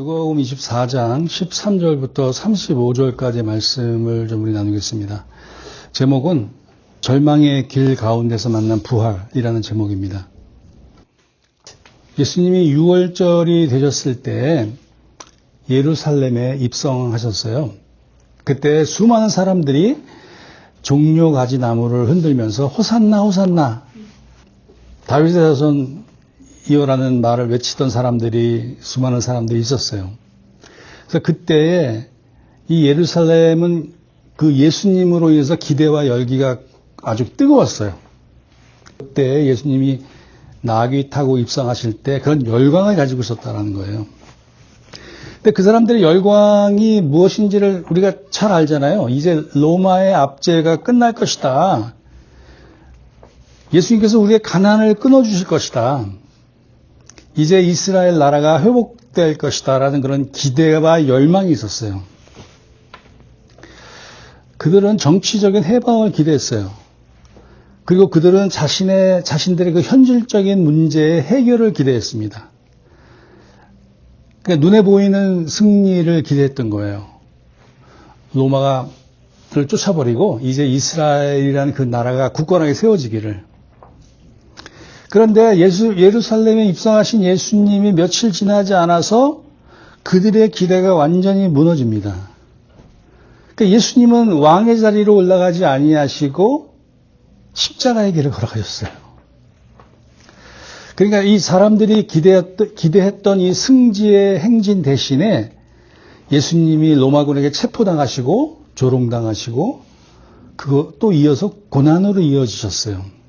누가복음 24장 13절부터 35절까지 말씀을 좀 우리 나누겠습니다. 제목은 절망의 길 가운데서 만난 부활이라는 제목입니다. 예수님이 6월절이 되셨을 때 예루살렘에 입성하셨어요. 그때 수많은 사람들이 종려 가지 나무를 흔들면서 호산나 호산나 다윗의 자손 이어라는 말을 외치던 사람들이 수많은 사람들이 있었어요. 그래서 그때에 이 예루살렘은 그 예수님으로 인해서 기대와 열기가 아주 뜨거웠어요. 그때 예수님이 나귀 타고 입성하실 때 그런 열광을 가지고 있었다는 거예요. 근데 그 사람들의 열광이 무엇인지를 우리가 잘 알잖아요. 이제 로마의 압제가 끝날 것이다. 예수님께서 우리의 가난을 끊어주실 것이다. 이제 이스라엘 나라가 회복될 것이다 라는 그런 기대와 열망이 있었어요. 그들은 정치적인 해방을 기대했어요. 그리고 그들은 자신들의 그 현실적인 문제의 해결을 기대했습니다. 그러니까 눈에 보이는 승리를 기대했던 거예요. 로마를 쫓아버리고 이제 이스라엘이라는 그 나라가 굳건하게 세워지기를. 그런데 예루살렘에 입성하신 예수님이 며칠 지나지 않아서 그들의 기대가 완전히 무너집니다. 그러니까 예수님은 왕의 자리로 올라가지 아니하시고 십자가의 길을 걸어가셨어요. 그러니까 이 사람들이 기대했던 이 승지의 행진 대신에 예수님이 로마군에게 체포당하시고 조롱당하시고 그거 또 이어서 고난으로 이어지셨어요.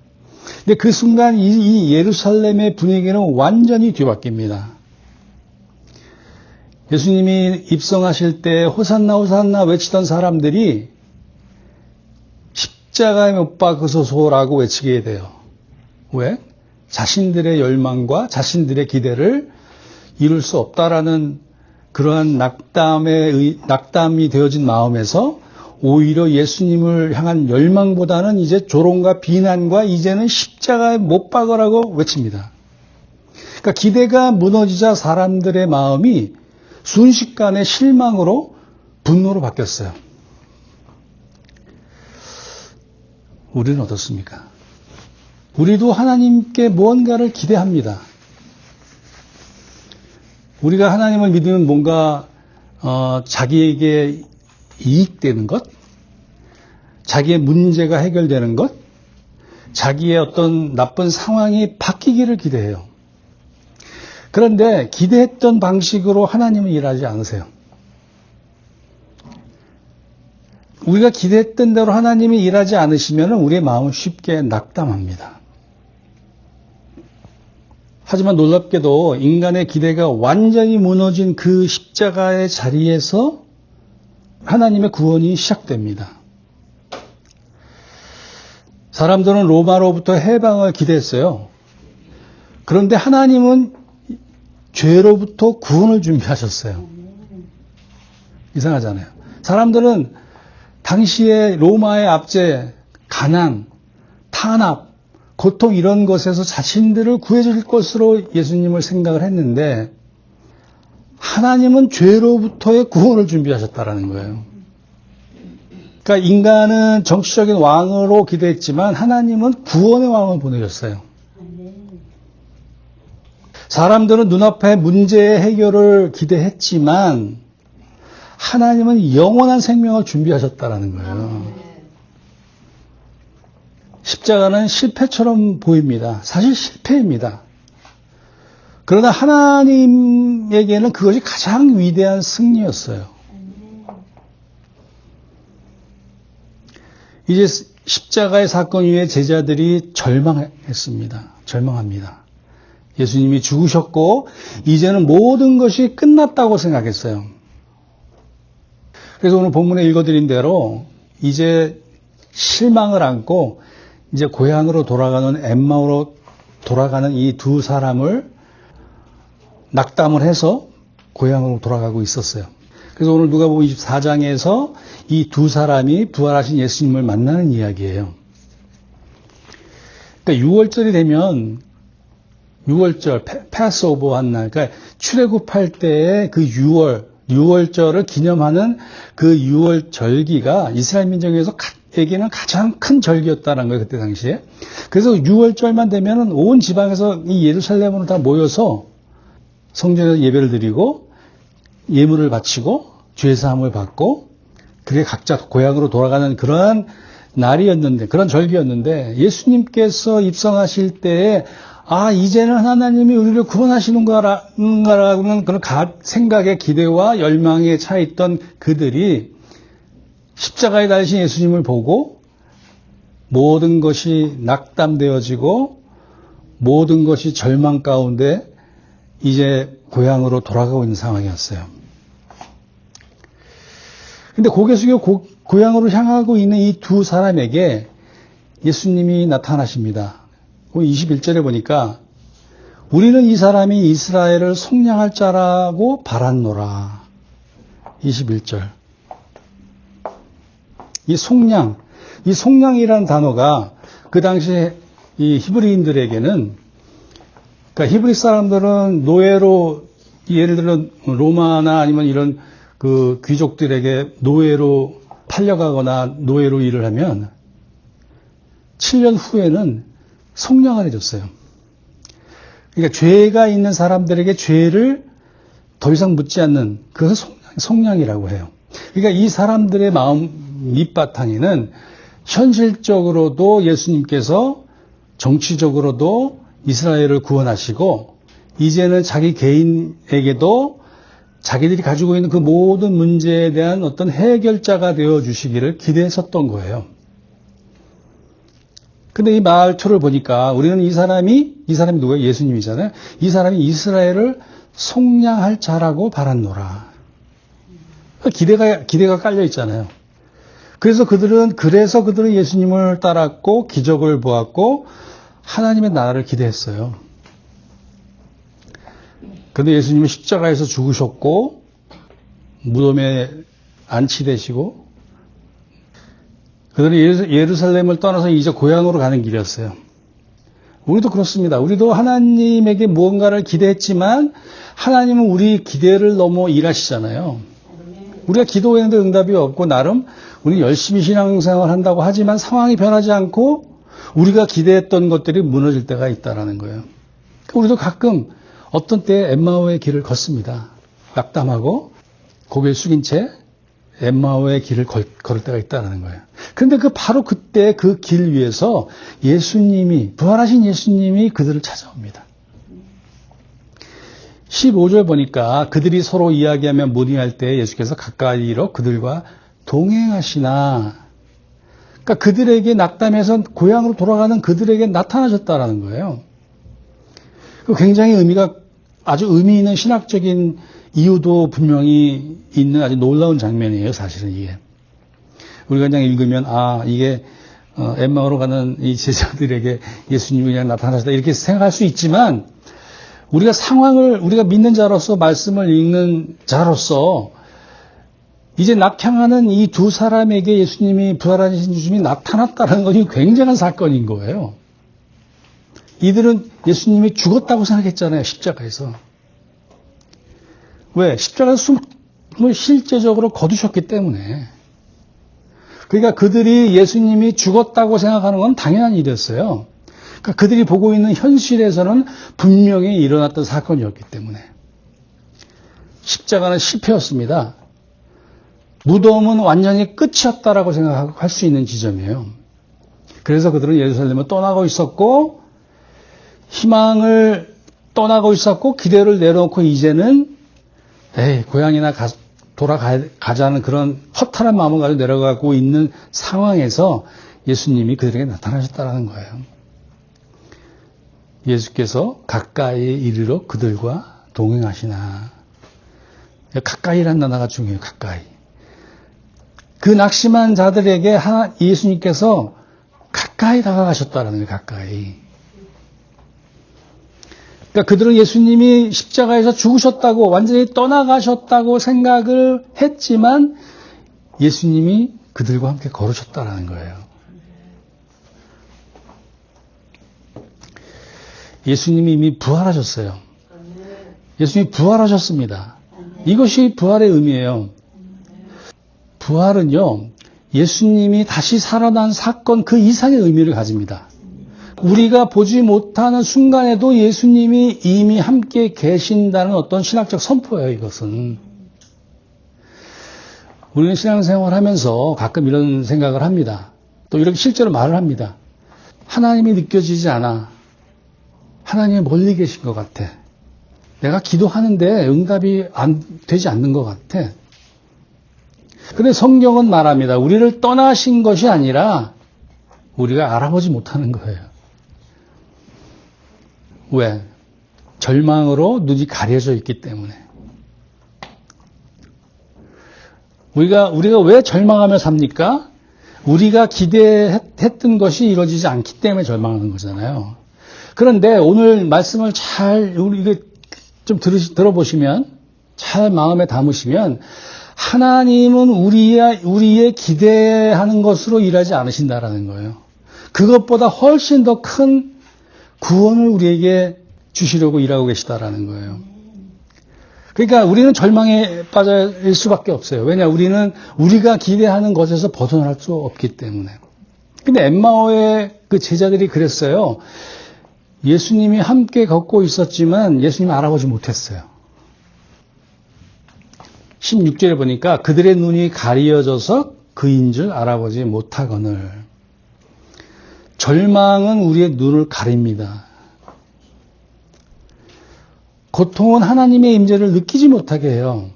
근데 그 순간 이 예루살렘의 분위기는 완전히 뒤바뀝니다. 예수님이 입성하실 때 호산나 호산나 외치던 사람들이 십자가에 못 박으소서라고 외치게 돼요. 왜? 자신들의 열망과 자신들의 기대를 이룰 수 없다라는 그러한 낙담이 되어진 마음에서 오히려 예수님을 향한 열망보다는 이제 조롱과 비난과 이제는 십자가에 못 박으라고 외칩니다. 그러니까 기대가 무너지자 사람들의 마음이 순식간에 실망으로 분노로 바뀌었어요. 우리는 어떻습니까? 우리도 하나님께 무언가를 기대합니다. 우리가 하나님을 믿으면 뭔가 자기에게 이익되는 것, 자기의 문제가 해결되는 것, 자기의 어떤 나쁜 상황이 바뀌기를 기대해요. 그런데 기대했던 방식으로 하나님은 일하지 않으세요. 우리가 기대했던 대로 하나님이 일하지 않으시면 우리의 마음은 쉽게 낙담합니다. 하지만 놀랍게도 인간의 기대가 완전히 무너진 그 십자가의 자리에서 하나님의 구원이 시작됩니다. 사람들은 로마로부터 해방을 기대했어요. 그런데 하나님은 죄로부터 구원을 준비하셨어요. 이상하잖아요. 사람들은 당시에 로마의 압제, 가난, 탄압, 고통 이런 것에서 자신들을 구해줄 것으로 예수님을 생각을 했는데 하나님은 죄로부터의 구원을 준비하셨다라는 거예요. 그러니까 인간은 정치적인 왕으로 기대했지만 하나님은 구원의 왕을 보내셨어요. 사람들은 눈앞의 문제의 해결을 기대했지만 하나님은 영원한 생명을 준비하셨다라는 거예요. 십자가는 실패처럼 보입니다. 사실 실패입니다. 그러나 하나님에게는 그것이 가장 위대한 승리였어요. 이제 십자가의 사건 이후에 제자들이 절망합니다. 예수님이 죽으셨고 이제는 모든 것이 끝났다고 생각했어요. 그래서 오늘 본문에 읽어드린 대로 이제 실망을 안고 이제 고향으로 돌아가는 엠마오로 돌아가는 이 두 사람을 낙담을 해서 고향으로 돌아가고 있었어요. 그래서 오늘 누가복음 24장에서 이 두 사람이 부활하신 예수님을 만나는 이야기예요. 그러니까 6월절이 되면 유월절, 패스오버 한 날, 그러니까 출애굽할 때의 그 유월절을 기념하는 그 유월절기가 이스라엘 민족에게는 가장 큰 절기였다는 거예요, 그때 당시에. 그래서 유월절만 되면은 온 지방에서 이 예루살렘으로 다 모여서 성전에서 예배를 드리고 예물을 바치고 죄사함을 받고 그게 각자 고향으로 돌아가는 그러한 날이었는데, 그런 절기였는데, 예수님께서 입성하실 때에 이제는 하나님이 우리를 구원하시는 거라는 그런 생각의 기대와 열망에 차 있던 그들이 십자가에 달리신 예수님을 보고 모든 것이 낙담되어지고 모든 것이 절망 가운데 이제 고향으로 돌아가고 있는 상황이었어요. 근데 고개 숙여 고향으로 향하고 있는 이 두 사람에게 예수님이 나타나십니다. 21절에 보니까 우리는 이 사람이 이스라엘을 속량할 자라고 바랐노라. 21절. 이 속량이라는 단어가 그 당시에 이 히브리인들에게는, 그러니까 히브리 사람들은 노예로, 예를 들어 로마나 아니면 이런 그 귀족들에게 노예로 팔려가거나 노예로 일을 하면 7년 후에는 속량을 해줬어요. 그러니까 죄가 있는 사람들에게 죄를 더 이상 묻지 않는, 그것을 속량이라고 해요. 그러니까 이 사람들의 마음 밑바탕에는 현실적으로도 예수님께서 정치적으로도 이스라엘을 구원하시고 이제는 자기 개인에게도 자기들이 가지고 있는 그 모든 문제에 대한 어떤 해결자가 되어주시기를 기대했었던 거예요. 근데 이 말투를 보니까 우리는 이 사람이 누구예요? 예수님이잖아요. 이 사람이 이스라엘을 속량할 자라고 바랐노라. 기대가 깔려 있잖아요. 그래서 그들은 예수님을 따랐고 기적을 보았고 하나님의 나라를 기대했어요. 그런데 예수님은 십자가에서 죽으셨고 무덤에 안치되시고 그들은 예루살렘을 떠나서 이제 고향으로 가는 길이었어요. 우리도 그렇습니다. 우리도 하나님에게 무언가를 기대했지만 하나님은 우리 기대를 넘어 일하시잖아요. 우리가 기도했는데 응답이 없고 나름 우리 열심히 신앙생활 한다고 하지만 상황이 변하지 않고 우리가 기대했던 것들이 무너질 때가 있다는 거예요. 우리도 가끔 어떤 때에 엠마오의 길을 걷습니다. 낙담하고 고개를 숙인 채 엠마오의 길을 걸을 때가 있다는 거예요. 그런데 바로 그때 그 길 위에서 부활하신 예수님이 그들을 찾아옵니다. 15절 보니까 그들이 서로 이야기하며 문의할 때 예수께서 가까이로 그들과 동행하시나. 그러니까 그들에게 낙담해서 고향으로 돌아가는 그들에게 나타나셨다는 거예요. 굉장히 아주 의미 있는 신학적인 이유도 분명히 있는 아주 놀라운 장면이에요, 사실은 이게. 우리가 그냥 읽으면, 이게, 엠마오로 가는 이 제자들에게 예수님이 그냥 나타나셨다, 이렇게 생각할 수 있지만, 우리가 믿는 자로서, 말씀을 읽는 자로서, 이제 낙향하는 이 두 사람에게 예수님이, 부활하신 예수님이 나타났다는 것이 굉장한 사건인 거예요. 이들은 예수님이 죽었다고 생각했잖아요, 십자가에서. 왜? 십자가에서 숨을 실제적으로 거두셨기 때문에. 그러니까 그들이 예수님이 죽었다고 생각하는 건 당연한 일이었어요. 그러니까 그들이 보고 있는 현실에서는 분명히 일어났던 사건이었기 때문에. 십자가는 실패였습니다. 무덤은 완전히 끝이었다라고 생각할 수 있는 지점이에요. 그래서 그들은 예루살렘을 떠나고 있었고, 희망을 떠나고 있었고, 기대를 내려놓고 이제는 고향이나 돌아가자는 그런 허탈한 마음을 가지고 내려가고 있는 상황에서 예수님이 그들에게 나타나셨다는 거예요. 예수께서 가까이 이르러 그들과 동행하시나. 가까이라는 단어가 중요해요. 가까이. 그 낙심한 자들에게 예수님께서 가까이 다가가셨다는 거예요. 가까이. 그러니까 그들은 예수님이 십자가에서 죽으셨다고 완전히 떠나가셨다고 생각을 했지만 예수님이 그들과 함께 걸으셨다는 거예요. 예수님이 이미 부활하셨어요. 예수님이 부활하셨습니다. 이것이 부활의 의미예요. 부활은요, 예수님이 다시 살아난 사건 그 이상의 의미를 가집니다. 우리가 보지 못하는 순간에도 예수님이 이미 함께 계신다는 어떤 신학적 선포예요, 이것은. 우리는 신앙생활을 하면서 가끔 이런 생각을 합니다. 또 이렇게 실제로 말을 합니다. 하나님이 느껴지지 않아. 하나님이 멀리 계신 것 같아. 내가 기도하는데 응답이 되지 않는 것 같아. 근데 성경은 말합니다. 우리를 떠나신 것이 아니라 우리가 알아보지 못하는 거예요. 왜? 절망으로 눈이 가려져 있기 때문에. 우리가 왜 절망하며 삽니까? 우리가 기대했던 것이 이루어지지 않기 때문에 절망하는 거잖아요. 그런데 오늘 말씀을 우리 좀 들어보시면, 잘 마음에 담으시면, 하나님은 우리의 기대하는 것으로 일하지 않으신다라는 거예요. 그것보다 훨씬 더 큰 구원을 우리에게 주시려고 일하고 계시다라는 거예요. 그러니까 우리는 절망에 빠질 수밖에 없어요. 왜냐, 우리가 기대하는 것에서 벗어날 수 없기 때문에. 근데 엠마오의 그 제자들이 그랬어요. 예수님이 함께 걷고 있었지만 예수님을 알아보지 못했어요. 16절에 보니까 그들의 눈이 가리어져서 그인 줄 알아보지 못하거늘. 절망은 우리의 눈을 가립니다. 고통은 하나님의 임재를 느끼지 못하게 해요.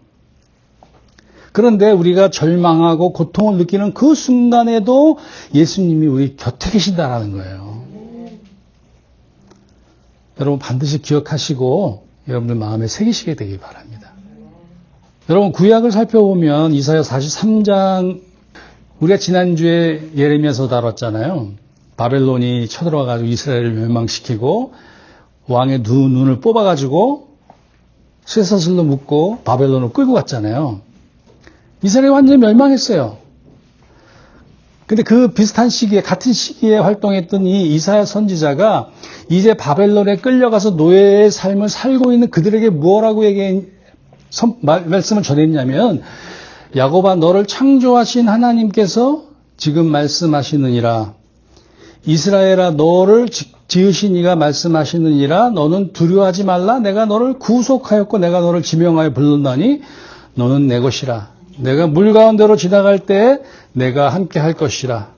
그런데 우리가 절망하고 고통을 느끼는 그 순간에도 예수님이 우리 곁에 계신다라는 거예요. 여러분 반드시 기억하시고 여러분들 마음에 새기시게 되기 바랍니다. 여러분 구약을 살펴보면 이사야 43장 우리가 지난주에 예레미야서 다뤘잖아요. 바벨론이 쳐들어와가지고 이스라엘을 멸망시키고 왕의 두 눈을 뽑아가지고 쇠사슬로 묶고 바벨론을 끌고 갔잖아요. 이스라엘이 완전히 멸망했어요. 근데 그 비슷한 시기에 같은 시기에 활동했던 이 이사야 선지자가 이제 바벨론에 끌려가서 노예의 삶을 살고 있는 그들에게 뭐라고 말씀을 전했냐면 야곱아 너를 창조하신 하나님께서 지금 말씀하시느니라 이스라엘아 너를 지으신 이가 말씀하시느니라 너는 두려워하지 말라 내가 너를 구속하였고 내가 너를 지명하여 불렀나니 너는 내 것이라 내가 물 가운데로 지나갈 때에 내가 함께 할 것이라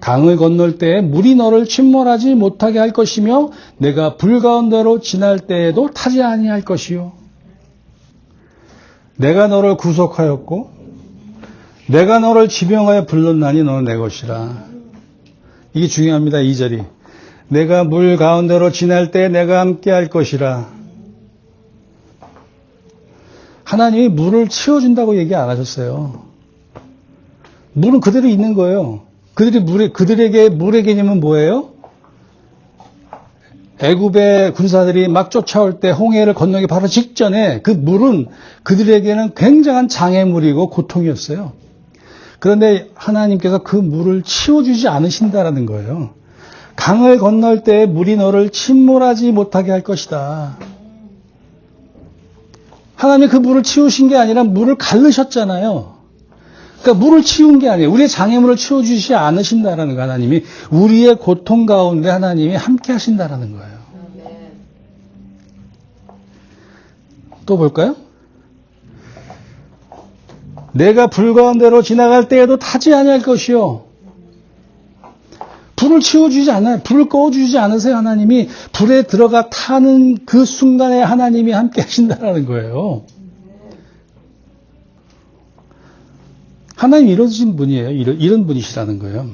강을 건널 때에 물이 너를 침몰하지 못하게 할 것이며 내가 불 가운데로 지날 때에도 타지 아니할 것이요 내가 너를 구속하였고 내가 너를 지명하여 불렀나니 너는 내 것이라 이게 중요합니다. 2절이 내가 물 가운데로 지날 때 내가 함께 할 것이라 하나님이 물을 치워준다고 얘기 안 하셨어요. 물은 그대로 있는 거예요. 그들에게 물의 개념은 뭐예요? 애굽의 군사들이 막 쫓아올 때 홍해를 건너기 바로 직전에 그 물은 그들에게는 굉장한 장애물이고 고통이었어요. 그런데 하나님께서 그 물을 치워주지 않으신다라는 거예요. 강을 건널 때 물이 너를 침몰하지 못하게 할 것이다. 하나님이 그 물을 치우신 게 아니라 물을 가르셨잖아요. 그러니까 물을 치운 게 아니에요. 우리의 장애물을 치워주시지 않으신다라는 거예요. 하나님이 우리의 고통 가운데 하나님이 함께 하신다라는 거예요. 또 볼까요? 내가 불 가운데로 지나갈 때에도 타지 아니할 것이요. 불을 치워주지 않아요. 불을 꺼주지 않으세요. 하나님이 불에 들어가 타는 그 순간에 하나님이 함께 하신다라는 거예요. 하나님이 이러신 분이에요. 이런 분이시라는 거예요.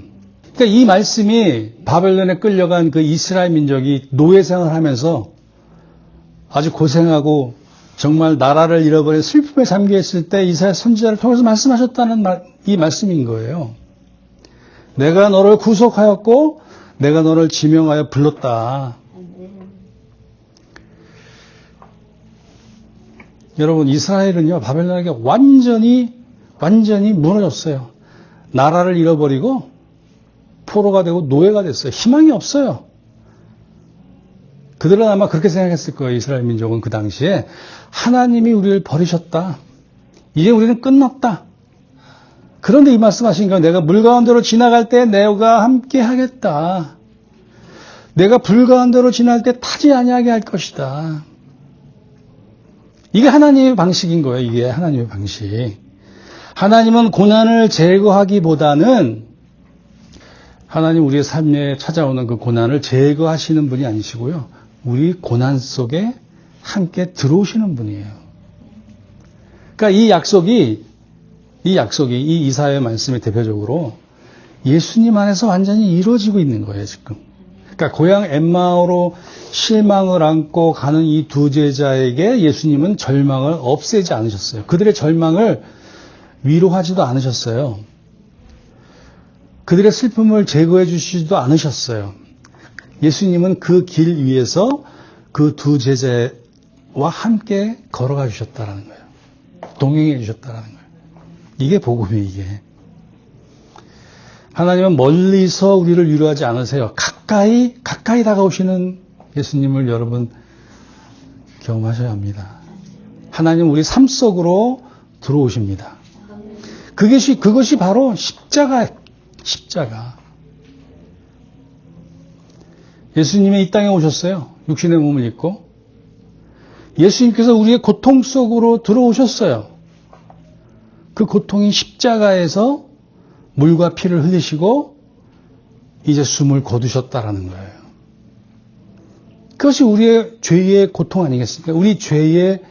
그러니까 이 말씀이 바벨론에 끌려간 그 이스라엘 민족이 노예 생활하면서 아주 고생하고 정말 나라를 잃어버린 슬픔에 잠겨있을 때 이사야 선지자를 통해서 말씀하셨다는 이 말씀인 거예요. 내가 너를 구속하였고 내가 너를 지명하여 불렀다. 여러분 이스라엘은요 바벨론에게 완전히 무너졌어요. 나라를 잃어버리고 포로가 되고 노예가 됐어요. 희망이 없어요. 그들은 아마 그렇게 생각했을 거예요. 이스라엘 민족은 그 당시에 하나님이 우리를 버리셨다. 이제 우리는 끝났다. 그런데 이 말씀하신 거예요. 내가 물 가운데로 지나갈 때 내가 함께 하겠다. 내가 불 가운데로 지날 때 타지 아니하게 할 것이다. 이게 하나님의 방식인 거예요. 이게 하나님의 방식. 하나님은 고난을 제거하기보다는 하나님 우리의 삶에 찾아오는 그 고난을 제거하시는 분이 아니시고요. 우리 고난 속에 함께 들어오시는 분이에요. 그러니까 이 약속이 이 이사야의 말씀이 대표적으로 예수님 안에서 완전히 이루어지고 있는 거예요, 지금. 그러니까 고향 엠마오로 실망을 안고 가는 이 두 제자에게 예수님은 절망을 없애지 않으셨어요. 그들의 절망을 위로하지도 않으셨어요. 그들의 슬픔을 제거해 주시지도 않으셨어요. 예수님은 그 길 위에서 그 두 제자와 함께 걸어가 주셨다라는 거예요. 동행해 주셨다라는 거예요. 이게 복음이에요, 이게. 하나님은 멀리서 우리를 위로하지 않으세요. 가까이 다가오시는 예수님을 여러분 경험하셔야 합니다. 하나님은 우리 삶 속으로 들어오십니다. 그것이 바로 십자가. 예수님이 이 땅에 오셨어요. 육신의 몸을 입고. 예수님께서 우리의 고통 속으로 들어오셨어요. 그 고통이 십자가에서 물과 피를 흘리시고 이제 숨을 거두셨다라는 거예요. 그것이 우리의 죄의 고통 아니겠습니까? 우리 죄의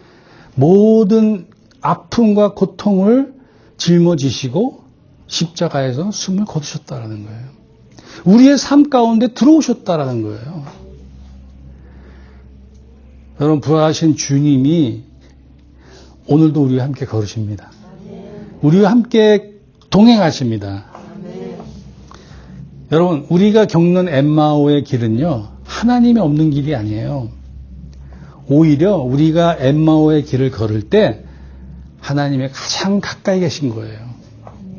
모든 아픔과 고통을 짊어지시고 십자가에서 숨을 거두셨다라는 거예요. 우리의 삶 가운데 들어오셨다라는 거예요. 여러분, 부활하신 주님이 오늘도 우리와 함께 걸으십니다. 우리와 함께 동행하십니다. 여러분, 우리가 겪는 엠마오의 길은요, 하나님이 없는 길이 아니에요. 오히려 우리가 엠마오의 길을 걸을 때 하나님의 가장 가까이 계신 거예요.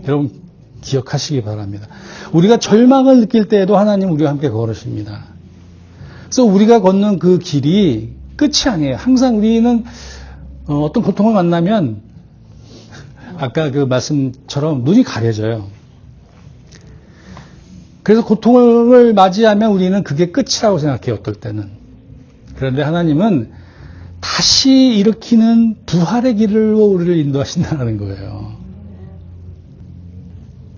여러분, 기억하시기 바랍니다. 우리가 절망을 느낄 때에도 하나님 우리와 함께 걸으십니다. 그래서 우리가 걷는 그 길이 끝이 아니에요. 항상 우리는 어떤 고통을 만나면 아까 그 말씀처럼 눈이 가려져요. 그래서 고통을 맞이하면 우리는 그게 끝이라고 생각해요, 어떨 때는. 그런데 하나님은 다시 일으키는 부활의 길로 우리를 인도하신다는 거예요.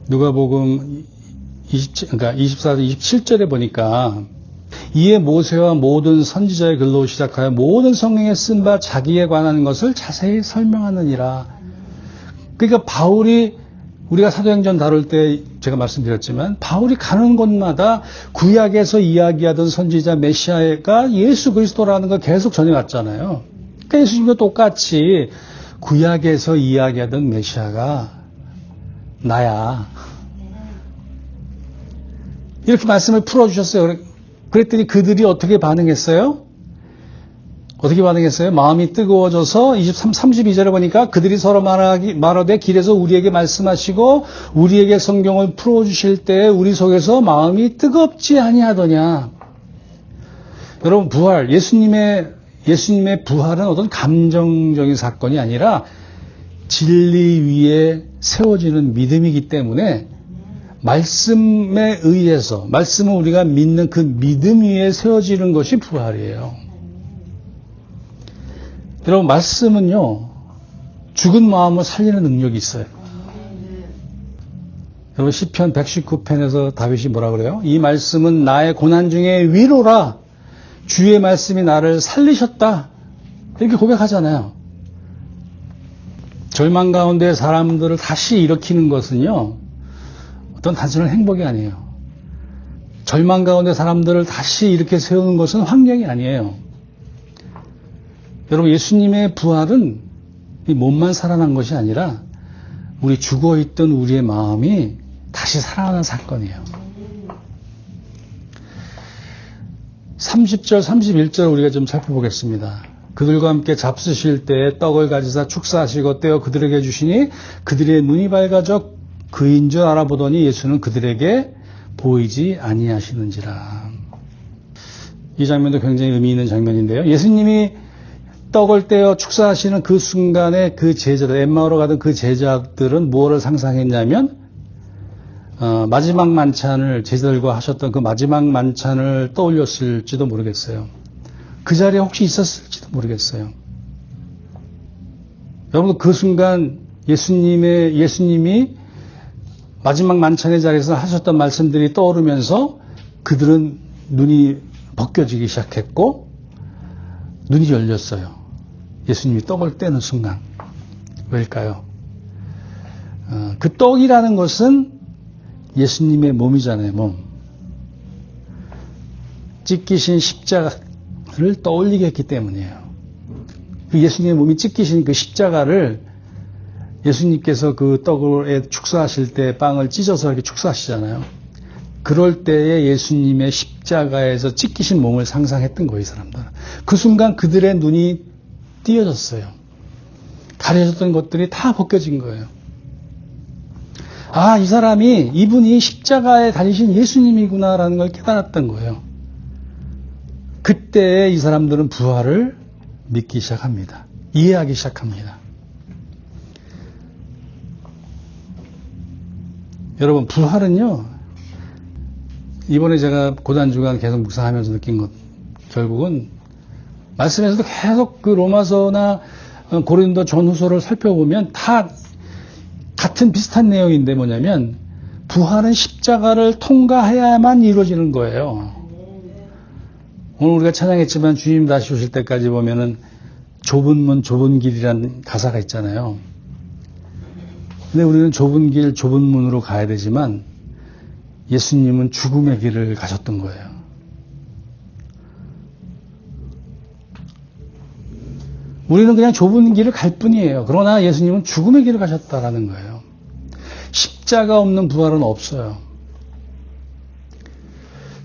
누가복음 24절 27절에 보니까 이에 모세와 모든 선지자의 글로 시작하여 모든 성경에 쓴 바 자기에 관한 것을 자세히 설명하느니라. 그러니까 바울이 우리가 사도행전 다룰 때 제가 말씀드렸지만 바울이 가는 곳마다 구약에서 이야기하던 선지자 메시아가 예수 그리스도라는 걸 계속 전해왔잖아요. 그러니까 예수님도 똑같이 구약에서 이야기하던 메시아가 나야. 이렇게 말씀을 풀어주셨어요. 그랬더니 그들이 어떻게 반응했어요? 마음이 뜨거워져서 32절에 보니까 그들이 서로 말하되 길에서 우리에게 말씀하시고 우리에게 성경을 풀어주실 때 우리 속에서 마음이 뜨겁지 아니하더냐. 여러분, 부활, 예수님의 부활은 어떤 감정적인 사건이 아니라 진리 위에 세워지는 믿음이기 때문에 말씀에 의해서, 말씀을 우리가 믿는 그 믿음 위에 세워지는 것이 부활이에요. 여러분, 말씀은요, 죽은 마음을 살리는 능력이 있어요. 여러분, 시편 119편에서 다윗이 뭐라 그래요? 이 말씀은 나의 고난 중에 위로라. 주의 말씀이 나를 살리셨다. 이렇게 고백하잖아요. 절망 가운데 사람들을 다시 일으키는 것은요, 어떤 단순한 행복이 아니에요. 절망 가운데 사람들을 다시 이렇게 세우는 것은 환경이 아니에요. 여러분, 예수님의 부활은 이 몸만 살아난 것이 아니라 우리 죽어있던 우리의 마음이 다시 살아나는 사건이에요. 30절, 31절 우리가 좀 살펴보겠습니다. 그들과 함께 잡수실 때에 떡을 가지사 축사하시고 떼어 그들에게 주시니 그들의 눈이 밝아져 그인 줄 알아보더니 예수는 그들에게 보이지 아니하시는지라. 이 장면도 굉장히 의미 있는 장면인데요. 예수님이 떡을 떼어 축사하시는 그 순간에 그 제자들, 엠마오로 가던 그 제자들은 무엇을 상상했냐면 마지막 만찬을 제자들과 하셨던 그 마지막 만찬을 떠올렸을지도 모르겠어요. 그 자리에 혹시 있었을지도 모르겠어요. 여러분 그 순간 예수님이 마지막 만찬의 자리에서 하셨던 말씀들이 떠오르면서 그들은 눈이 벗겨지기 시작했고 눈이 열렸어요. 예수님이 떡을 떼는 순간. 왜일까요? 그 떡이라는 것은 예수님의 몸이잖아요. 몸. 찢기신 십자가를 떠올리게 했기 때문이에요. 그 예수님의 몸이 찢기신 그 십자가를 예수님께서 그 떡을 축사하실 때 빵을 찢어서 이렇게 축사하시잖아요. 그럴 때에 예수님의 십자가에서 찢기신 몸을 상상했던 거예요, 이 사람들은. 그 순간 그들의 눈이 띄어졌어요. 가려졌던 것들이 다 벗겨진 거예요. 아, 이분이 십자가에 달리신 예수님이구나라는 걸 깨달았던 거예요. 그때 이 사람들은 부활을 믿기 시작합니다. 이해하기 시작합니다. 여러분, 부활은요, 이번에 제가 고단주간 계속 묵상하면서 느낀 것, 결국은 말씀에서도 계속 그 로마서나 고린도 전후서를 살펴보면 다 같은 비슷한 내용인데 뭐냐면 부활은 십자가를 통과해야만 이루어지는 거예요. 오늘 우리가 찬양했지만 주님 다시 오실 때까지 보면은 좁은 문 좁은 길이라는 가사가 있잖아요. 근데 우리는 좁은 길 좁은 문으로 가야 되지만 예수님은 죽음의 길을 가셨던 거예요. 우리는 그냥 좁은 길을 갈 뿐이에요. 그러나 예수님은 죽음의 길을 가셨다라는 거예요. 십자가 없는 부활은 없어요.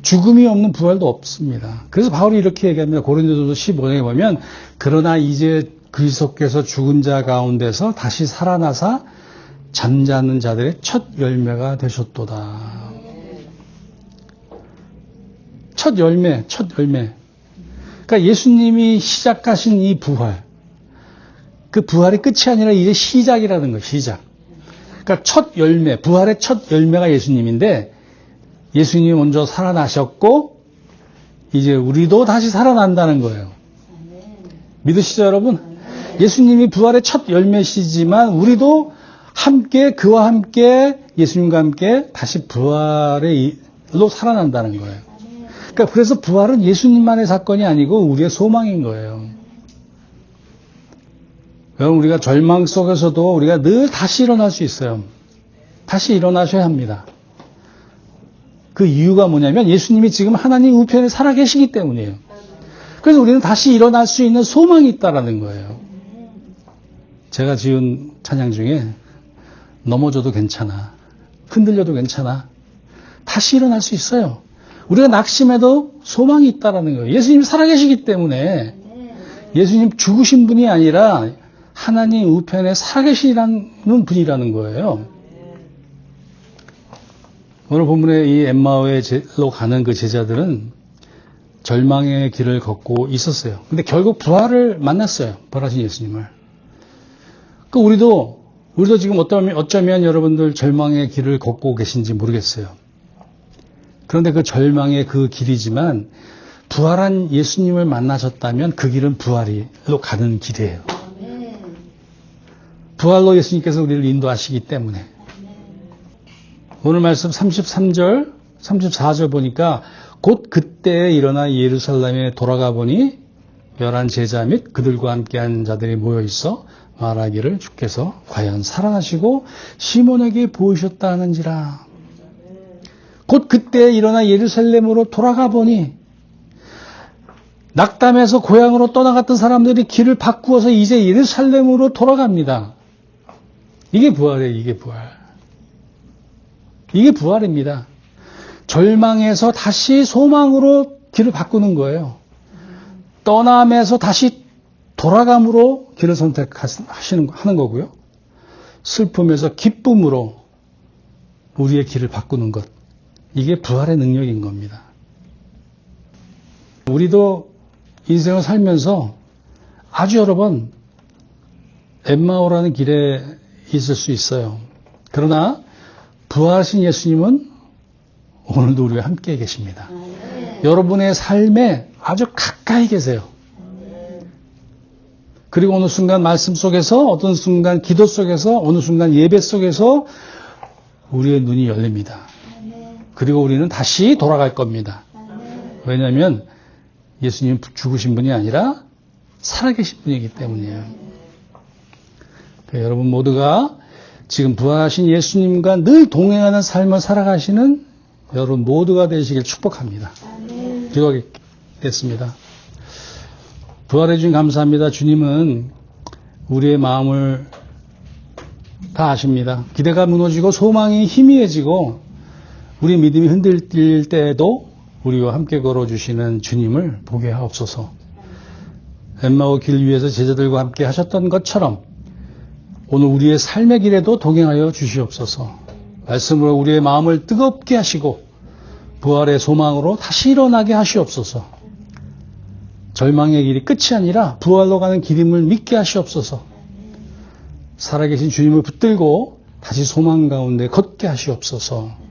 죽음이 없는 부활도 없습니다. 그래서 바울이 이렇게 얘기합니다. 고린도서 15장에 보면 그러나 이제 그리스도께서 죽은 자 가운데서 다시 살아나사 잠자는 자들의 첫 열매가 되셨도다. 첫 열매. 그러니까 예수님이 시작하신 이 부활, 그 부활이 끝이 아니라 이제 시작이라는 거예요. 시작. 그러니까 첫 열매, 부활의 첫 열매가 예수님인데 예수님이 먼저 살아나셨고 이제 우리도 다시 살아난다는 거예요. 믿으시죠, 여러분? 예수님이 부활의 첫 열매시지만 우리도 함께 그와 함께 예수님과 함께 다시 부활로 살아난다는 거예요. 그러니까 그래서 부활은 예수님만의 사건이 아니고 우리의 소망인 거예요. 여러분, 우리가 절망 속에서도 우리가 늘 다시 일어날 수 있어요. 다시 일어나셔야 합니다. 그 이유가 뭐냐면 예수님이 지금 하나님 우편에 살아계시기 때문이에요. 그래서 우리는 다시 일어날 수 있는 소망이 있다라는 거예요. 제가 지은 찬양 중에 넘어져도 괜찮아. 흔들려도 괜찮아. 다시 일어날 수 있어요. 우리가 낙심해도 소망이 있다라는 거예요. 예수님이 살아계시기 때문에 예수님 죽으신 분이 아니라 하나님 우편에 살아계시는 분이라는 거예요. 오늘 본문의 이 엠마오로 가는 그 제자들은 절망의 길을 걷고 있었어요. 근데 결국 부활을 만났어요. 부활하신 예수님을. 그 우리도 지금 어쩌면 여러분들 절망의 길을 걷고 계신지 모르겠어요. 그런데 그 절망의 그 길이지만 부활한 예수님을 만나셨다면 그 길은 부활로 가는 길이에요. 부활로 예수님께서 우리를 인도하시기 때문에. 오늘 말씀 33절, 34절 보니까 곧 그때에 일어나 예루살렘에 돌아가 보니 11 제자 및 그들과 함께한 자들이 모여 있어 말하기를 주께서 과연 살아나시고 시몬에게 보이셨다 하는지라. 곧 그때에 일어나 예루살렘으로 돌아가 보니 낙담해서 고향으로 떠나갔던 사람들이 길을 바꾸어서 이제 예루살렘으로 돌아갑니다. 이게 부활이에요. 이게 부활. 이게 부활입니다. 절망에서 다시 소망으로 길을 바꾸는 거예요. 떠남에서 다시 돌아감으로 길을 하는 거고요. 슬픔에서 기쁨으로 우리의 길을 바꾸는 것. 이게 부활의 능력인 겁니다. 우리도 인생을 살면서 아주 여러 번 엠마오라는 길에 있을 수 있어요. 그러나 부활하신 예수님은 오늘도 우리와 함께 계십니다. 여러분의 삶에 아주 가까이 계세요. 그리고 어느 순간 말씀 속에서, 어떤 순간 기도 속에서, 어느 순간 예배 속에서 우리의 눈이 열립니다. 그리고 우리는 다시 돌아갈 겁니다. 왜냐하면 예수님은 죽으신 분이 아니라 살아계신 분이기 때문이에요. 여러분 모두가 지금 부활하신 예수님과 늘 동행하는 삶을 살아가시는 여러분 모두가 되시길 축복합니다. 기도하겠습니다. 부활해 주님 감사합니다. 주님은 우리의 마음을 다 아십니다. 기대가 무너지고 소망이 희미해지고 우리 믿음이 흔들릴 때에도 우리와 함께 걸어주시는 주님을 보게 하옵소서. 엠마오 길 위에서 제자들과 함께 하셨던 것처럼 오늘 우리의 삶의 길에도 동행하여 주시옵소서. 말씀으로 우리의 마음을 뜨겁게 하시고 부활의 소망으로 다시 일어나게 하시옵소서. 절망의 길이 끝이 아니라 부활로 가는 길임을 믿게 하시옵소서. 살아계신 주님을 붙들고 다시 소망 가운데 걷게 하시옵소서.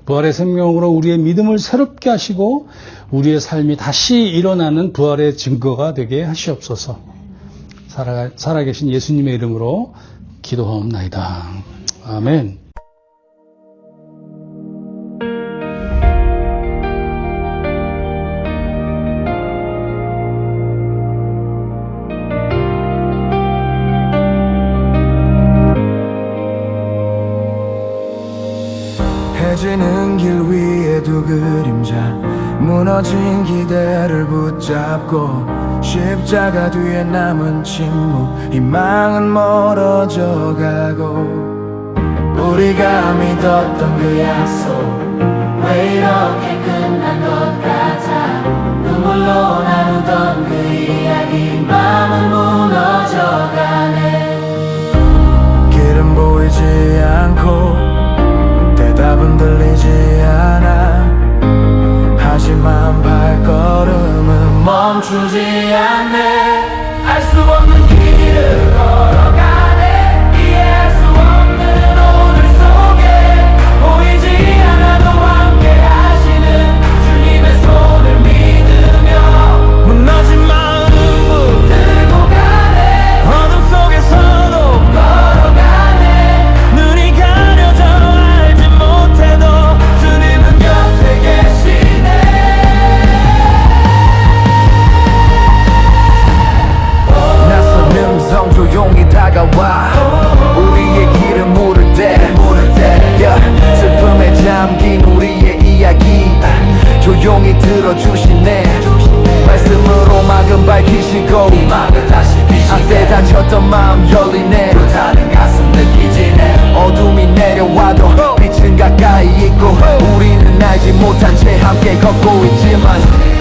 부활의 생명으로 우리의 믿음을 새롭게 하시고 우리의 삶이 다시 일어나는 부활의 증거가 되게 하시옵소서. 살아계신 예수님의 이름으로 기도하옵나이다. 아멘. 해지는 길 위에 두 그림자 무너진 기대를 붙잡고 십자가 뒤에 남은 침묵 희망은 멀어져 가고 우리가 믿었던 그 약속 왜 이렇게 끝난 것 같아 눈물로 나누던 그 이야기 마음은 무너져 가네 길은 보이지 않고 대답은 들리지 않아 하지만 발걸음은 멈추지 않네 알 수 없는 길을 걸어가네 이해할 수 없는 오늘 속에 보이지 않아도 함께 하시는 주님의 손을 믿으며 무너진 마음 붙들고 가네 어둠 속에서도 걸어가네 눈이 가려져 알지 못해도 주님은 곁에 계시네 낯선 음성 조용히 다가와 우리의 길을 물을 때 슬픔에 잠긴 우리의 이야기 조용히 들어주시네 말씀으로 막은 밝히시고 한때 다쳤던 마음 열리네 불타는 가슴 느끼지네 어둠이 내려와도 빛은 가까이 있고 우리는 알지 못한 채 함께 걷고 있지만